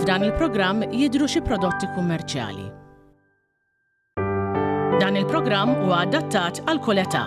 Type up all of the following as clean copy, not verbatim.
F'dan il-programm jidhru xi prodotti kummerċjali. Dan il-programm huwa adattat għal kull età.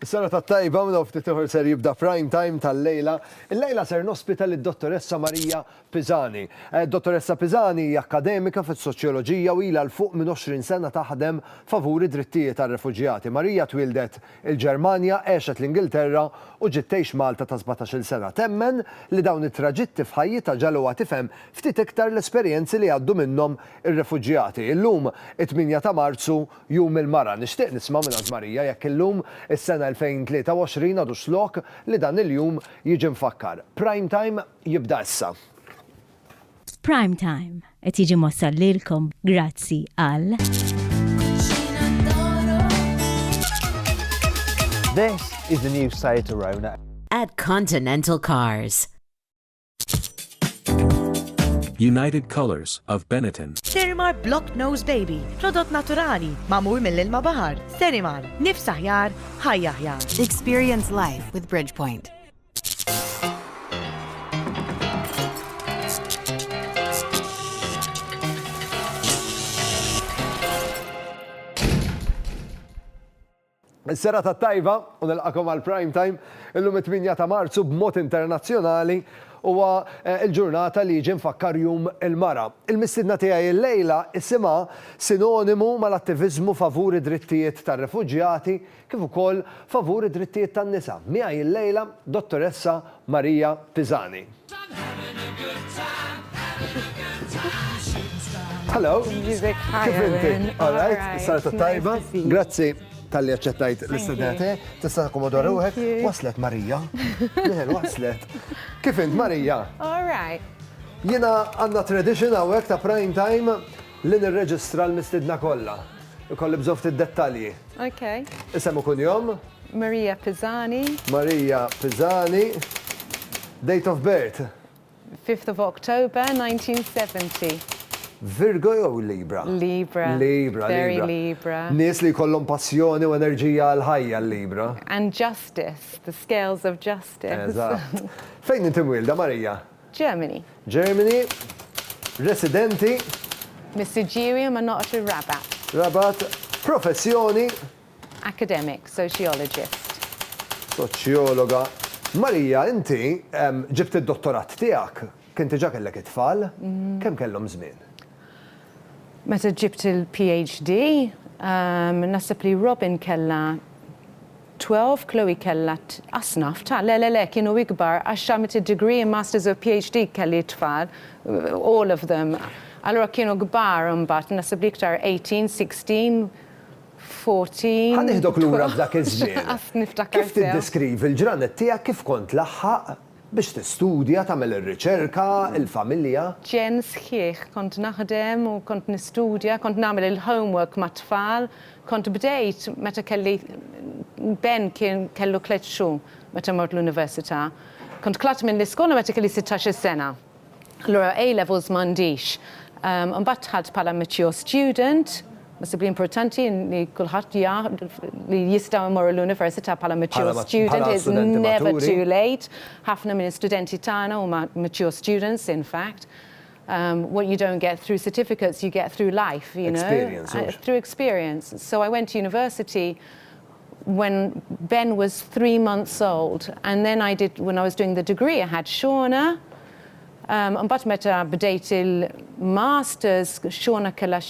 Is-sena tat-tajba minn ftit ieħor ser jibda prime time tal-lejla. Il-lejla ser nospita lid-dottoressa Maria Pisani. Dottoressa Pisani hija akkademika fis-soċjoloġija u ilha l fuq minn 20 sena taħdem favur id-drittijiet għar-refuġjati. Maria twieldet il-Ġermanja, għexet l-Ingilterra u ġiet tgħix Malta ta' 17-il sena. Temmen li dawn it-traġitti f'ħajjitha ġaluha tifhem ftit iktar l-espejenzi li għaddu minnhom ir-refuġjati. Illum it-8 ta' Marzu jum il-mara. Nixtieq nisma' minn Marija jekk illum is-sena 2023 għadu xlok li dan il-jum jiġi mfakkar. Prime time jibda issa. Prime time qed jiġi mossal lilkom grazzi għal This is the new Toyota Rona at Continental Cars. United Colors of Benetton. Serimar Block Nose Baby, prodott naturali, mamur mill-ilma bahar. Serimar, nifs aħjar, ħajja aħjar. Experience life with Bridgepoint. Is-sera tat-tajba u nilqakom għal prime time illum it-8 ta' Marzu b'mod internazzjonali huwa l-ġurnata li jiġi mfakkar jum il-mara. Il-mistiedna tiegħi l-lejla isimha sinonimu mal-attiviżmu favur id-drittijiet tar-refuġjati kif ukoll favur id-drittijiet tan-nisa. Miegħi l-lejla dottoressa Maria Pisani. Hello. Kif inti? All right. Is-sera tat-tajba. Grazzi tal-li aċċettajt l-istudenti, tista' akkomodar ruħek. Waslet Marija. Miħel waslet. Kif int Marija? All right. Jiena għandna tradition hawnhekk ta' prime time li nirreġistra l-mistiedna kollha. Ikolli bżonn ftit dettalji. Okay. Isem ikun jom? Maria Pisani. Maria Pisani. Date of birth? 5th of October, 1970. Virgo jew Libra? Libra. Libra, Very Libra. Libra. Nies li jkollhom passjoni u enerġija għal ħajja l-Libra. And justice, the scales of justice. Eżatt. Fejn inti mwilda, Marija? Germany. Germany, residenti, Mr. ma not a Rabat. Rabat, professjoni, Academic, sociologist. soċjologa. Marija, inti ġibt id-dottorat tiegħek. Kien diġà kellek it-tfal, kemm kellhom żmien? Meta ġibt il-PhD, nasib li Robin kella 12, Chloe kella asnaf ta' le, kienu ikbar, għax xamet degree and Masters of PhD kelli tfal, all of them. Allora kienu kbar mbagħad, nasib li iktar 18, 16, 14. Ħaniħdok lura f'dak iż-żmien. Kif tiddeskrivi l-ġranet tiegħek kif kont laħħaq biex tistudja, tagħmel ir-riċerka, il-familja? Ġen sħiħ, kont naħdem u kont nistudja, kont nagħmel il-homework ma' tfal, kont bdejt meta kelli Ben kellu 3 xhur meta mort l-università. Kont tlat minn l-iskola meta kelli 16 sena. Allura A-levels m'għandix. Mbagħad dħalt bħala mature student, Masibli importanti li kulħadd li jistgħu jmorru l-università bħala mature student is never too late. Ħafna minn studenti tagħna huma mature students, in fact. What you don't get through certificates, you get through life, you know. Experience. Through experience. So I went to university when Ben was 3 months old, and then when I was doing the degree, I had Shauna. Mbagħad meta bdejt il-masters, Shauna kellha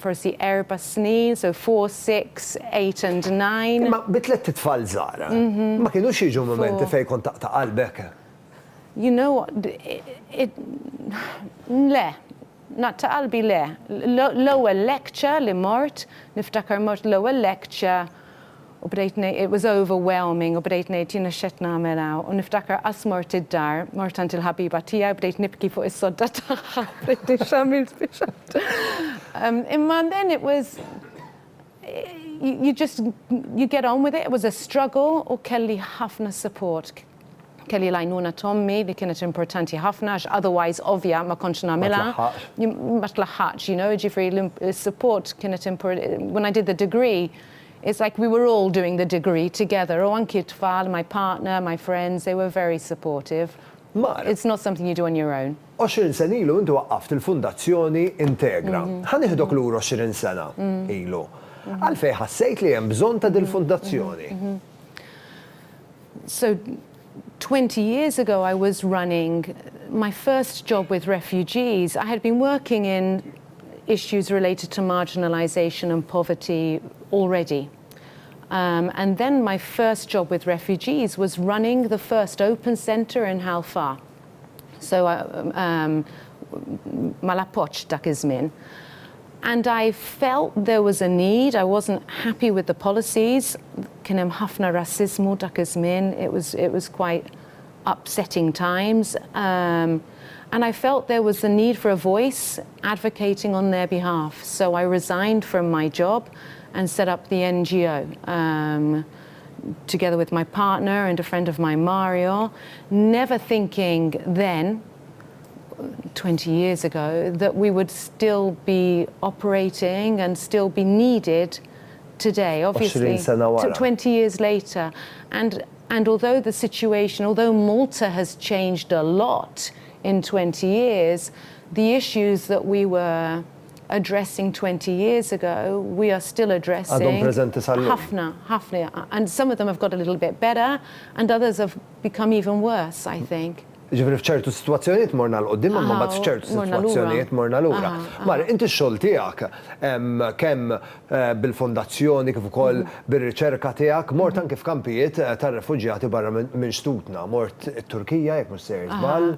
forsi 4 snin, so 4, 6, 8 and 9. Ma bitlet titfal żgħar. Ma kienux jiġu momenti fejn kont taqta' qalbek. You know what? Le. Naqta' qalbi le. L-ewwel lecture li mort, niftakar mort l-ewwel lecture u bdejt it was overwhelming u bdejt ngħid jiena x'qed nagħmel hawn u niftakar qas mort id-dar, mort għand il-ħabiba tiegħi bdejt nibki fuq is-sodda tagħha bdejt x'għamilt biex. Imma then it was you get on with it. It was a struggle u kelli ħafna support. Kelli lajnuna Tommy li kienet importanti ħafna għax otherwise ovvja ma kontx nagħmilha. Ma tlaħħaqx, you know, ġifri l-support kienet important. When I did the degree, it's like we were all doing the degree together. U anki tfal, my partner, my friends, they were very supportive. Mara. It's not something you do on your own. 20 sen ilu inti waqqaft il-Fundazzjoni Integra. Ħanieħdok lura 20 sena ilu. Għalfejn ħassejt li hemm bżonn ta' dil-fundazzjoni. So 20 years ago, I was running my first job with refugees. I had been working in issues related to marginalization and poverty already. And then my first job with refugees was running the first open centre in Halfa. So Malapoċ dak iż-żmien. And I felt there was a need. I wasn't happy with the policies. Kien hemm ħafna rassizmu dak iż-żmien. It was quite upsetting times. And I felt there was a need for a voice advocating on their behalf. So I resigned from my job and set up the NGO together with my partner and a friend of mine, Mario, never thinking then, 20 years ago, that we would still be operating and still be needed today, obviously, 20 years later. And although the situation, although Malta has changed a lot in 20 years, the issues that we were addressing 20 years ago, we are still addressing. Ħafna. And some of them have got a little bit better, and others have become even worse, I think. Ġifri f'ċertu situazzjonijiet morna l-qoddim, ma mbagħad f'ċertu situazzjonijiet morna lura. Mara, inti x-xogħol tiegħek kemm bil-fondazzjoni kif ukoll bir-riċerka tiegħek mort anke f'kampijiet tar-refuġjati barra minn xtutna, mort it-Turkija jekk mhux sejjer żball.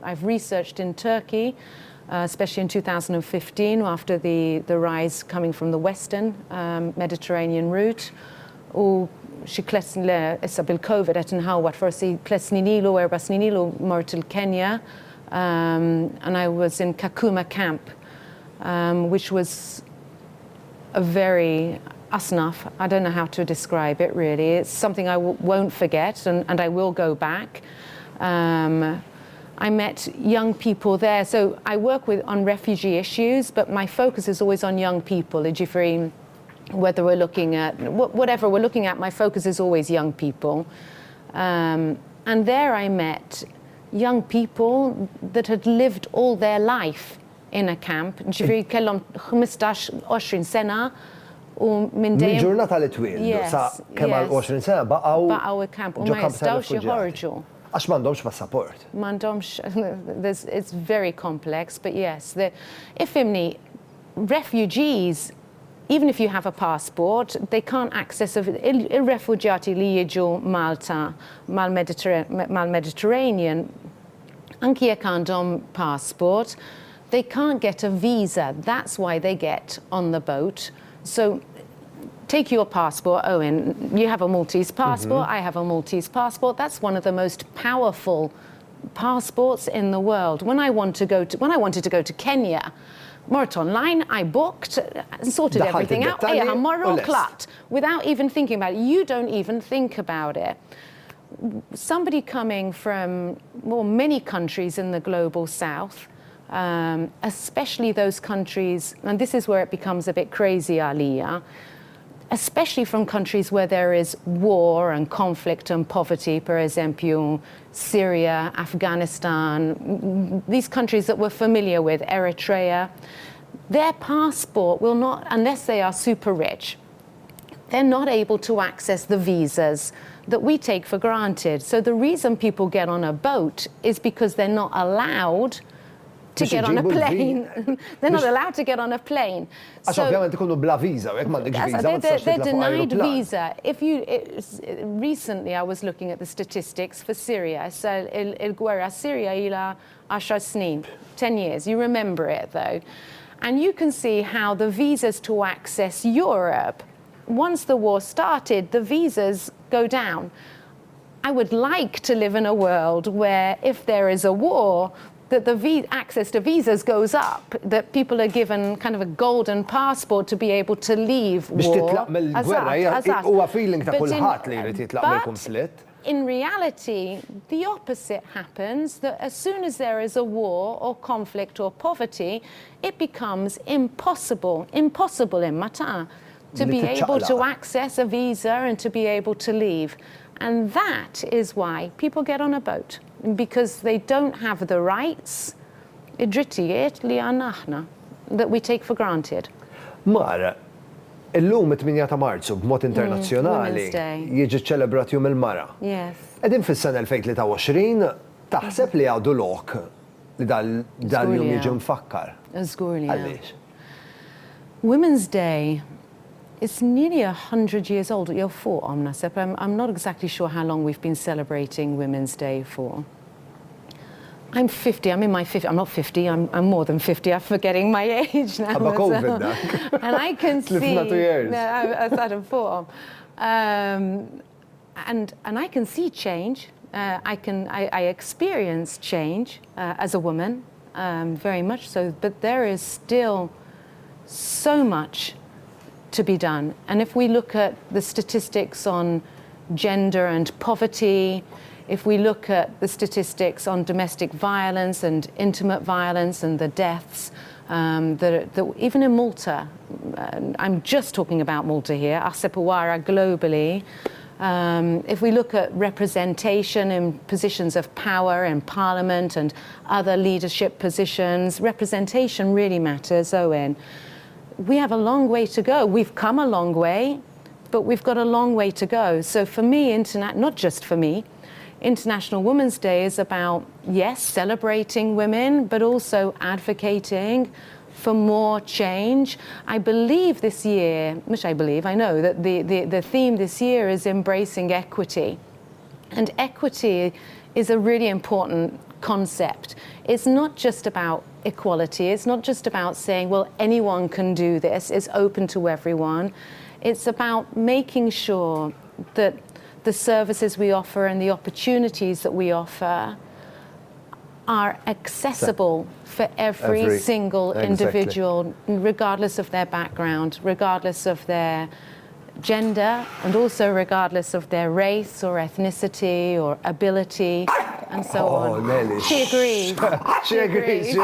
I've researched in Turkey, especially in 2015 after the rise coming from the western Mediterranean route. Xi klesni issa bil-COVID qed inħawwad forsi 3 snin ilu, 4 snin ilu mort il-Kenya, and I was in Kakuma camp, which was a very asnaf. I don't know how to describe it really. It's something I won't forget, and I will go back. I met young people there, so I work on refugee issues, but my focus is always on young people. Ġifri, whether we're looking at, whatever we're looking at, my focus is always young people. And there I met young people that had lived all their life in a camp. Ġifri kellhom 15-20 sena u minn dejjem. Mill-ġurnata li twieldu sa kemm għal 20 sena baqgħu il-kamp u ma jistgħux joħorġu. Għax m'għandhomx passaport. It's very complex, but yes. Ifhimni, refugees, even if you have a passport, they can't access il-refuġjati li jiġu Malta mal-Mediterranean. Anki jekk għandhom passport, they can't get a visa. That's why they get on the boat. So take your passport, Owen. You have a Maltese passport. I have a Maltese passport. That's one of the most powerful passports in the world. When I wanted to go to Kenya, mort online, I booked, sorted everything out, without even thinking about it. You don't even think about it. Somebody coming from many countries in the global south, especially those countries, and this is where it becomes a bit crazy, Aliyah, especially from countries where there is war and conflict and poverty, per esempio, Syria, Afghanistan, these countries that we're familiar with, Eritrea, their passport will not, unless they are super rich, they're not able to access the visas that we take for granted. So the reason people get on a boat is because they're not allowed to get on a plane. They're not allowed to get on a plane. So they're denied visa. Recently I was looking at the statistics for Syria. So il-gwerra Syria ilha 10 snin, 10 years. You remember it though. And you can see how the visas to access Europe, once the war started, the visas go down. I would like to live in a world where if there is a war, that the access to visas goes up, that people are given kind of a golden passport to be able to leave war. In reality, the opposite happens, that as soon as there is a war or conflict or poverty, it becomes impossible in Mata, to be able to access a visa and to be able to leave. And that is why people get on a boat, because they don't have the rights, id-drittijiet li għandna aħna, that we take for granted. Mara, illum 8 ta' Marzu b'mod internazzjonali jiġi ċelebrat Jum il-Mara. Yes. Qegħdin fis-sena 2023 taħseb li għadu lok li dal-jum jiġi mfakkar. Żgur li. Għaliex? Women's Day is nearly 100 years old. Jew fuqhom naħseb. I'm not exactly sure how long we've been celebrating Women's Day for. I'm 50, I'm in my 50, I'm not 50, I'm more than 50, I'm forgetting my age now. About COVID now. And I can see... Slipna 2 years. No, I started fuqhom. And I can see change. I experience change as a woman, very much so, but there is still so much to be done. And if we look at the statistics on gender and poverty, if we look at the statistics on domestic violence and intimate violence and the deaths, even in Malta, I'm just talking about Malta here, Asepawara globally, if we look at representation in positions of power in parliament and other leadership positions, representation really matters, Owen. We have a long way to go. We've come a long way, but we've got a long way to go. So for me, not just for me, International Women's Day is about, yes, celebrating women, but also advocating for more change. I believe this year, I know that the theme this year is embracing equity. And equity is a really important concept. It's not just about equality. It's not just about saying, well, anyone can do this. It's open to everyone. It's about making sure that the services we offer and the opportunities that we offer are accessible for every single individual, regardless of their background, regardless of their gender, and also regardless of their race or ethnicity or ability, and so on. Nelly. She agrees. She agrees.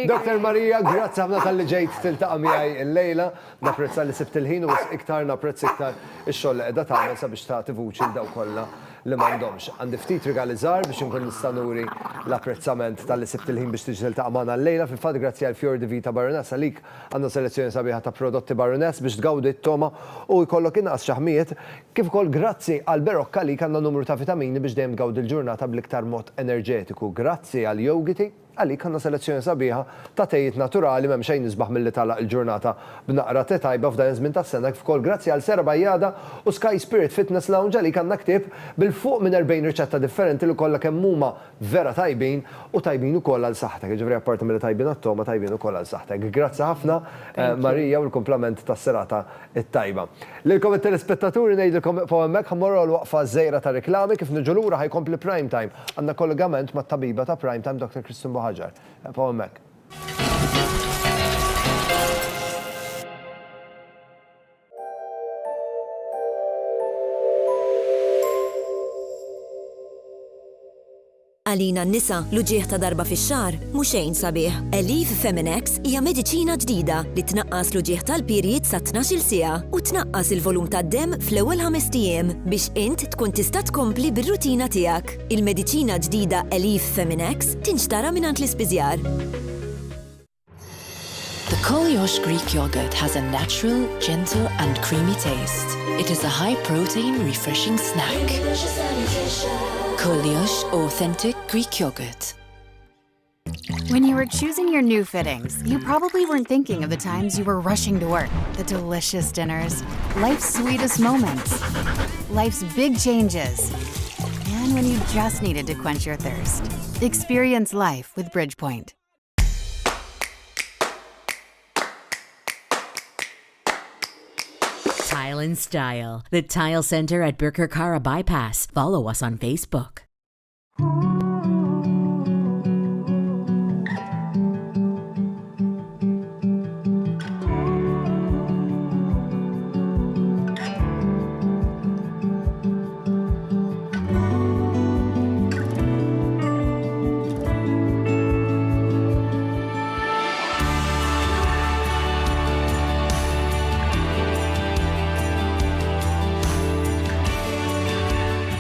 Dr. Maria, grazzi ħafna tal-li ġejt tiltaqa' miegħi l-lejla, napprezza li sibt il-ħin u iktar napprezz iktar ix-xogħol li qiegħda tagħmel sabiex tagħti vuċi l daw kollha li m'għandhomx. Għandi ftit rigali żgħar biex inkun nista' nuri l-apprezzament tal-li sibt il-ħin biex tiġi tiltaqa' magħna l-lejla. Fil-fatt grazzi għal Fjor di Vita Baroness għalik għandna selezzjoni sabiħa ta' prodotti Baroness biex tgawdi t-toma u jkollok inqas xaħmijiet. Kif ukoll grazzi għal Berokka li għandna numru ta' vitamini biex dejjem tgawdi l-ġurnata bl-iktar mod enerġetiku. Grazzi għal Yogiti għalik għandna selezzjoni sabiħa ta' tejjiet naturali m'hemm xejn nisbaħ milli tagħlaq il-ġurnata b'naqra te tajba f'dan iż-żmien tas-sena. Kif ukoll grazzi għal Sera Bajjada u Sky Spirit Fitness Lounge għalik għandna ktieb bil-fuq minn 40 riċetta differenti li kollha kemm huma vera tajbin u tajbin ukoll għal saħħtek. Ġifieri apparti milli tajbin għat-toma tajbin ukoll għal saħħtek. Grazzi ħafna Marija u l-kumplament tas-serata it-tajba. Lilkom it-telespettaturi ngħidilkom fuq hemmhekk ħammorru l-waqfa żejra ta' reklami kif niġu lura ħajkompli Prime Time. Għandna kollegament mat-tabiba ta' Prime Time Dr. Kristin Ħaġar. Paul Mac. Għalina n-nisa l-ġieħ ta' darba fix-xahar mhux xejn sabiħ. Elif Feminex hija mediċina ġdida li tnaqqas l-ġieħ tal-perjied sa 12 siegħa u tnaqqas il-volum tad-demm fl-ewwel 5 ijiem biex int tkun tista' tkompli bir-rutina tiegħek. Il-mediċina ġdida Elif Feminex tinxtara mingħand l-ispiżjar. The Kolyosh Greek yogurt has a natural, gentle and creamy taste. It is a high-protein, refreshing snack. Kolyosh Authentic Greek Yogurt. When you were choosing your new fittings, you probably weren't thinking of the times you were rushing to work, the delicious dinners, life's sweetest moments, life's big changes, and when you just needed to quench your thirst. Experience life with Bridgepoint. Tile and Style, the Tile Center at Birkirkara Bypass. Follow us on Facebook.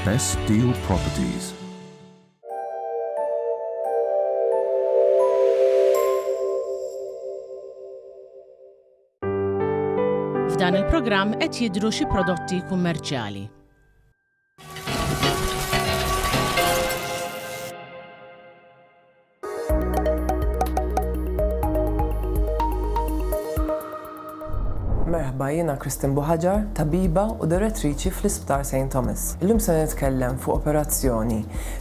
Best Deal Properties. F'dan il-programm qed jidhru xi prodotti kummerċjali. Merħba, jiena Kristin Buħaġar, tabiba u direttriċi fl-Isptar St. Thomas. Illum se nitkellem fuq operazzjoni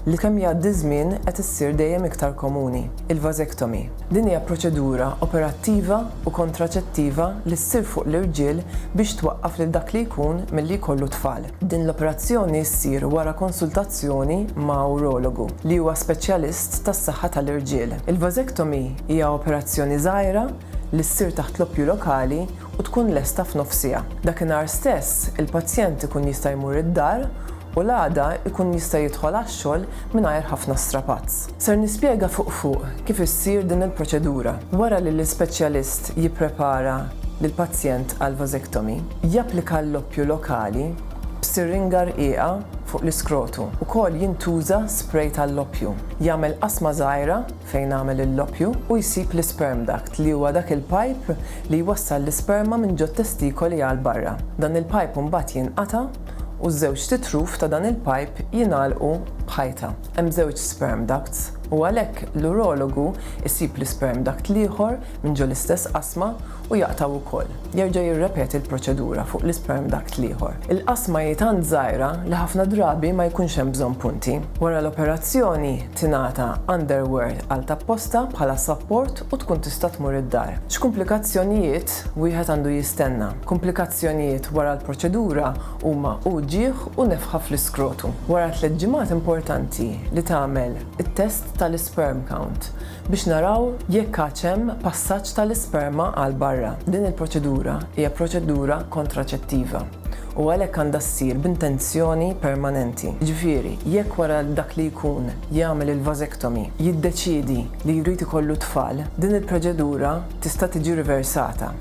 li kemm jgħaddi żmien qed issir dejjem iktar komuni, il-vażektomi. Din hija proċedura operattiva u kontraċettiva li ssir fuq l-irġiel biex twaqqaf lil dak li jkun milli jkollu tfal. Din l-operazzjoni ssir wara konsultazzjoni ma' urologu li huwa speċjalist tas-saħħa tal-irġiel. Il-vażektomi hija operazzjoni żgħira li ssir taħt l-oppju lokali u tkun lesta f'nofsija. Dakinhar stess, il-pazjent ikun jista' jmur id-dar u l-għada ikun jista' jidħol għax-xogħol mingħajr ħafna strapazz. Ser nispjega fuq kif issir din il-proċedura. Wara li l-ispeċjalist jipprepara lill-pazjent għal vażektomi, japplika l-oppju lokali b'siringa rqieqa fuq l-iskrotu. Ukoll jintuża spray tal-oppju. Jagħmel qasma żgħira fejn għamel l-oppju u jsib l-sperm duct li huwa dak il-pipe li jwassal l-isperma minn ġod testikoli għal barra. Dan il-pipe mbagħad jinqata' u ż-żewġ titruf ta' dan il-pipe jingħalqu b'ħajta. Hemm żewġ sperm ducts u għalhekk l-urologu jsib l-sperm duct ieħor minn ġo l-istess qasma u jaqtaw ukoll. Jerġa' jirrepeti l-proċedura fuq l-sperm duct ieħor. Il-qasma hi tant żgħira li ħafna drabi ma jkunx hemm bżonn punti. Wara l-operazzjoni tingħata underwear għal tapposta bħala support u tkun tista' tmur id-dar. X'komplikazzjonijiet wieħed għandu jistenna? Komplikazzjonijiet wara l-proċedura huma ġieħ u nefħa fl-iskrotu. Wara 3 ġimgħat importanti li tagħmel it-test tal-sperm count biex naraw jekk hemm passaġġ tal-isperma għal barra. Din il-proċedura hija proċedura kontraċettiva u għalhekk għandha ssir b'intenzjoni permanenti. Ġifieri, jekk wara dak li jkun jagħmel il-vażektomi jiddeċiedi li jrid ikollu tfal, din il-proċedura tista' tiġi riversata.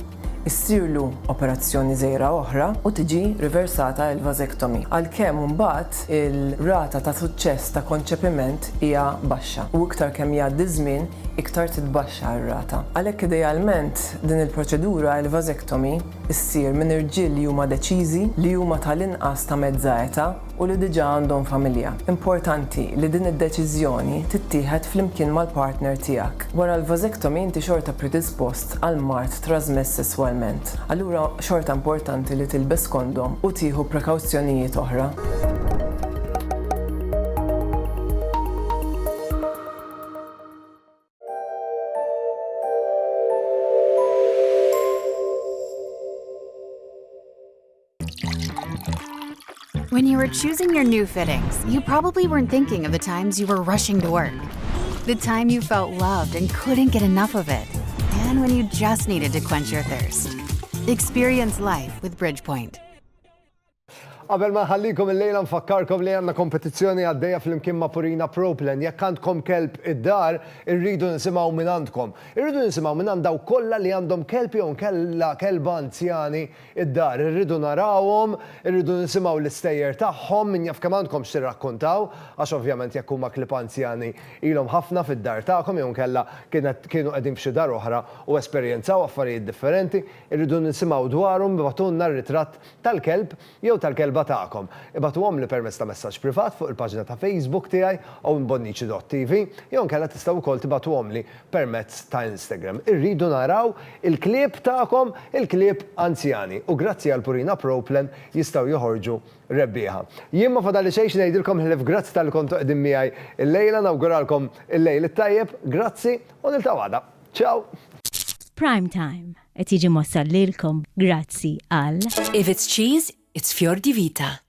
Issirlu operazzjoni żgħira oħra u tiġi riversata l-vażektomi. Għalkemm imbagħad il-rata ta' suċċess ta' konċepiment hija baxxa u iktar kemm jgħaddi żmien iktar titbaxxa r-rata. Għalhekk idealment din il-proċedura l-vażektomi issir minn irġiel li huma deċiżi li huma tal-inqas ta' mezza età u li diġà għandhom familja. Importanti li din id-deċiżjoni tittieħed flimkien mal-partner tiegħek. Wara l-vażektomi inti xorta predispost għal mart trasmess sesswalment. Allura xorta importanti li tilbes kondom u tieħu prekawzjonijiet oħra. When you were choosing your new fittings, you probably weren't thinking of the times you were rushing to work, the time you felt loved and couldn't get enough of it, and when you just needed to quench your thirst. Experience life with Bridgepoint. Qabel ma ħallikom il-lejla nfakkarkom li għandna kompetizzjoni għaddejja fl-imkien ma' Purina Proplen. Jekk għandkom kelb id-dar, irridu nisimgħu minn għandkom. Irridu nisimgħu minn għand daw kollha li għandhom kelb jew kelba anzjani id-dar. Irridu narawhom, irridu nisimgħu l-istejjer tagħhom minn jaf kemm għandkom x'tirrakkuntaw, għax ovvjament jekk huma klieb anzjani ilhom ħafna fid-dar tagħkom jew kellha kienu qegħdin f'xi dar oħra u esperjenzaw affarijiet differenti, irridu nisimgħu dwarhom bibatulna r-ritratt tal-kelb jew tal-kelba tagħkom. Ibatuhom li permezz ta' messaġġ privat fuq il-paġna ta' Facebook tiegħi owenbonnici.tv jew kellha tistgħu wkoll tibatuhom li permezz ta' Instagram. Irridu naraw il-klieb tagħkom, il-klieb anzjani u grazzi għal Purina Proplen jistgħu joħorġu rebbieħa. Jien ma fadali xejn ngħidilkom ħlif grazzi tal kontu qegħdin miegħi il-lejla nawguralkom il-lejl it-tajjeb, grazzi u niltaqgħu għada. Ciao! Prime Time qed jiġi mossal lilkom grazzi għal If it's cheese, it's Fior di Vita.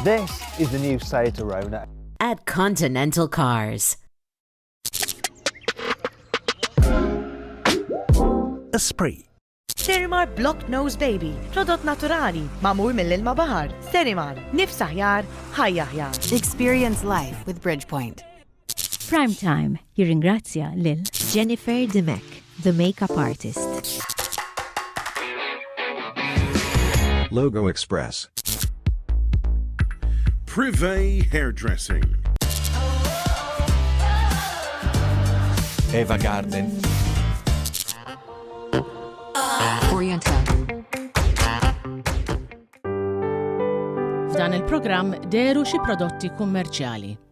This is the new Seat Arona. At Continental Cars. Esprit. Serimar Block Nose Baby, prodott naturali, mamur mill-ilma bahar. Serimar, nifs aħjar, ħajja aħjar. Experience life with Bridgepoint. Prime Time jirringrazzja lil Jennifer Demek, the makeup artist. Logo Express. Privé Hairdressing. Eva Garden. Oriental. F'dan il-programm deru xi prodotti kummerċjali.